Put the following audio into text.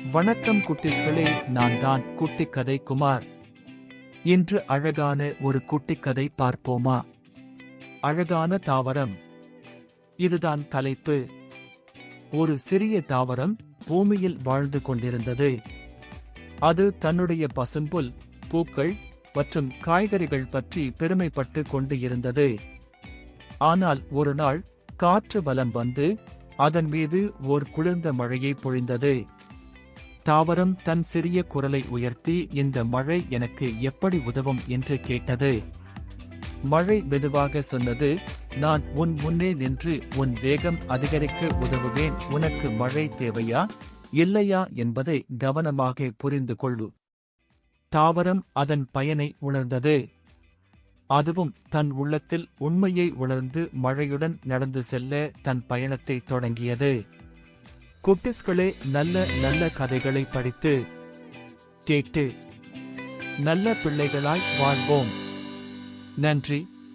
வணக்கம் குட்டீஸ்களே, நான் தான் குட்டிக்கதை குமார். இன்று அழகான ஒரு குட்டிக்கதை பார்ப்போமா? அழகான தாவரம். இதுதான் தலைப்பு. ஒரு சிறிய தாவரம் பூமியில் வாழ்ந்து கொண்டிருந்தது. அது தன்னுடைய பசும்புல், பூக்கள் மற்றும் காய்கறிகள் பற்றி பெருமைப்பட்டு கொண்டு இருந்தது. ஆனால் ஒரு நாள் காற்று பலம் வந்து அதன் மீது ஓர் குளிர்ந்த மழையை பொழிந்தது. தாவரம் தன் சிறிய குரலை உயர்த்தி, இந்த மழை எனக்கு எப்படி உதவும் என்று கேட்டது. மழை மெதுவாக சொன்னது, நான் உன் முன்னே நின்று உன் வேகம் அதிகரிக்க உதவுவேன். உனக்கு மழை தேவையா இல்லையா என்பதை கவனமாக புரிந்து கொள்ளு. தாவரம் அதன் பயனை உணர்ந்தது. அதுவும் தன் உள்ளத்தில் உண்மையை உணர்ந்து மழையுடன் நடந்து செல்ல தன் பயணத்தை தொடங்கியது. குட்டீஸ்களே, நல்ல நல்ல கதைகளை படித்து கேட்டு நல்ல பிள்ளைகளாய் வாழ்வோம். நன்றி.